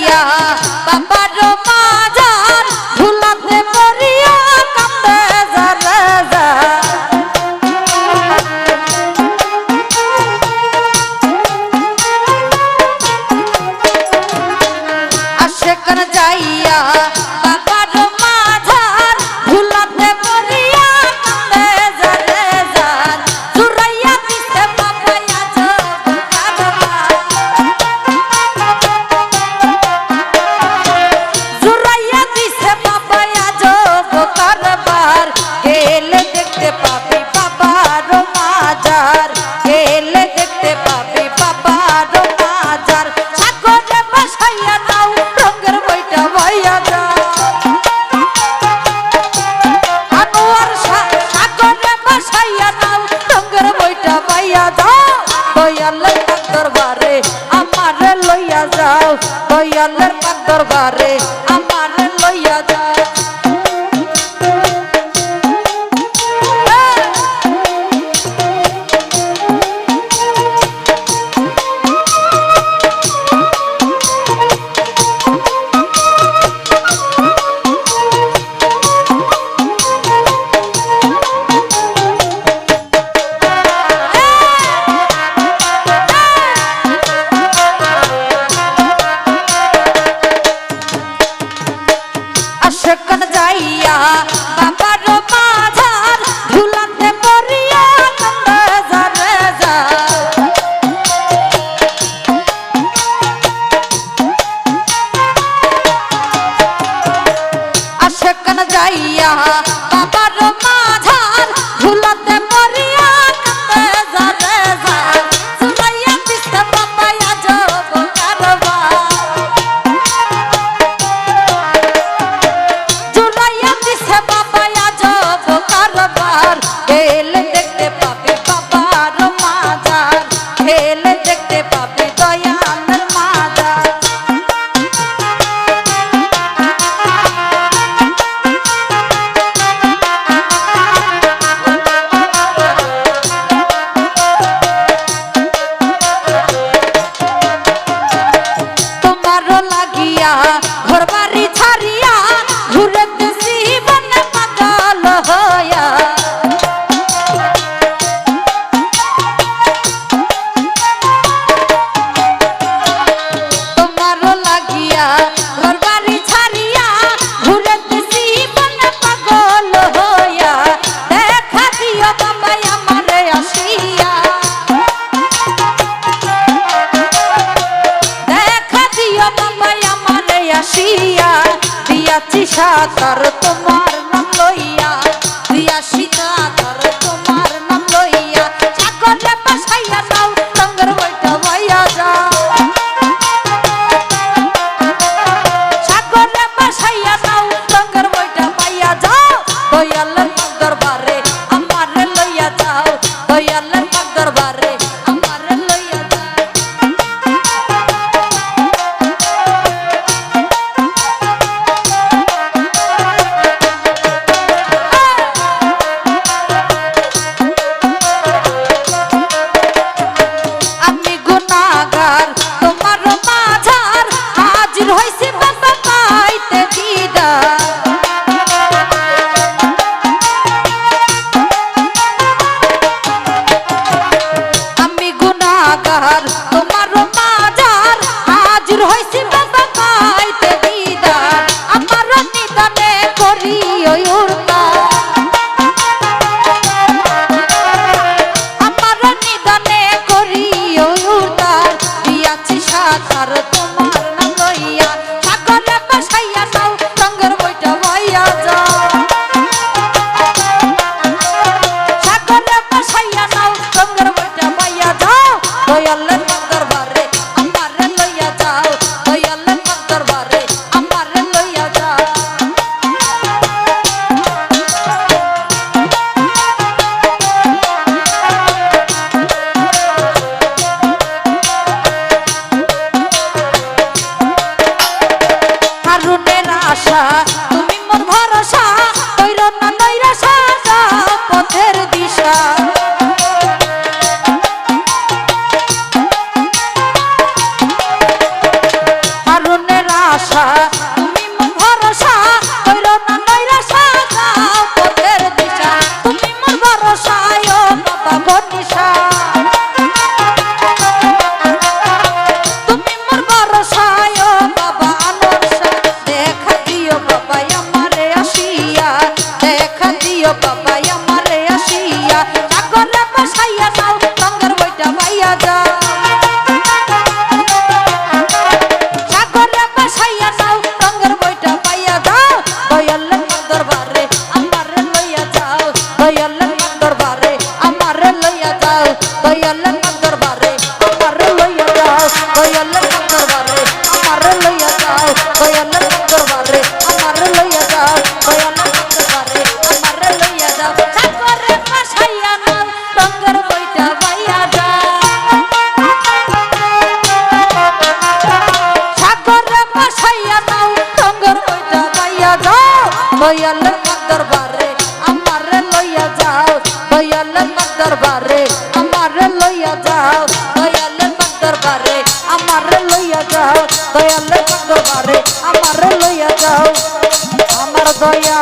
যাইয়া বাবার মাজার ভুলাতে পড়িয়া কান্দে যারে যা আশেকন যাইয়া বাবার মাজার ভুলাতে পড়িয়া কান্দে যারে যা জুরাইয়া দিতে বাবায়া জুরাইয়া দিতে বাবায়া যোগ কারবার গেলে দেখতে পাবি বাবার মাজার গেলে দেখতে পাবি বাবার মাজার সাগরে বসাইয়া নাও রঙের বইটা বইয়া যা আনোয়ার সাগরে বসাইয়া নাও রঙের বইটা বইয়া যাও দয়ালের পাক দরবারে আমারে লইয়া যাও দয়ালের পাক দরবারে আমারে লইয়া যাও আশেকন যাইয়া বাবার মাজার ভুলাতে পড়িয়া কান্দে যারে যা আশেকন যাইয়া বাবার মাজার ভুলাতে পড়িয়া কান্দে যারে যা জুরাইয়া দিতে বাবায়া যোগ কারবার জুরাইয়া দিতে বাবায়া যোগ কারবার গেলে দেখতে পাবি বাবার মাজার গেলে দেখতে পাবি দয়ালের মাজার তোমারও লাগিয়া ঘর বাড়ি ছাড়িয়া ঘুরতেছি বনে পাগল হইয়া তোমারও লাগিয়া ঘর বাড়ি ছাড়িয়া ঘুরতেছি বনে পাগল হইয়া দেখা দিও বাবা আমারে আসিয়া দেখা দিও বাবা আমারে আসিয়া দিয়াছি সাতার তোমার নাম লইয়া দিয়াছি সাতার তোমার নাম লইয়া সাগরে বসাইয়া নাও রঙের বইটা বইয়া যা সাগরে বসাইয়া নাও রঙের বইটা বইয়া যাও দয়ালের পাক দরবারে আমারে লইয়া যাও দয়ালের পাক দরবারে আমারে লইয়া যাও আমি গুনাহগার তোমার মাঝার হাজির হইছি বাবা পাইতে দিদার আমি গুনাহগার তোমার মাঝার হাজির হইছি বাবা পাইতে দিদার আমার নিদানে করি ওই উর্তার আমার নিদানে করি ওই উর্তার দিয়াছি সাতার তোমার নাম লইয়া সাগরে বসাইয়া নাও রঙের বইটা বইয়া যাও সাগরে বসাইয়া নাও রঙের বইটা বইয়া যাও দয়ালের পাক দরবারে আমারে লইয়া যাও দয়ালের পাক দরবারে আমারে লইয়া যাও আমার লইয়া যাও দয়ালের দরবারে আমার লইয়া যাও দয়ালের দরবারে আমার লইয়া যাও সাগরে ভাসাইয়া নাও রঙের বইটা বাইয়া যাও সাগরে ভাসাইয়া নাও রঙের বইটা বাইয়া যাও দয়ালের দরবারে আমার লইয়া যাও দয়ালের দরবারে আমার লইয়া যাও দয়ালের দরবারে আমার লইয়া যাও দয়ালের দরবারে আমার লইয়া যাও আমার দয়া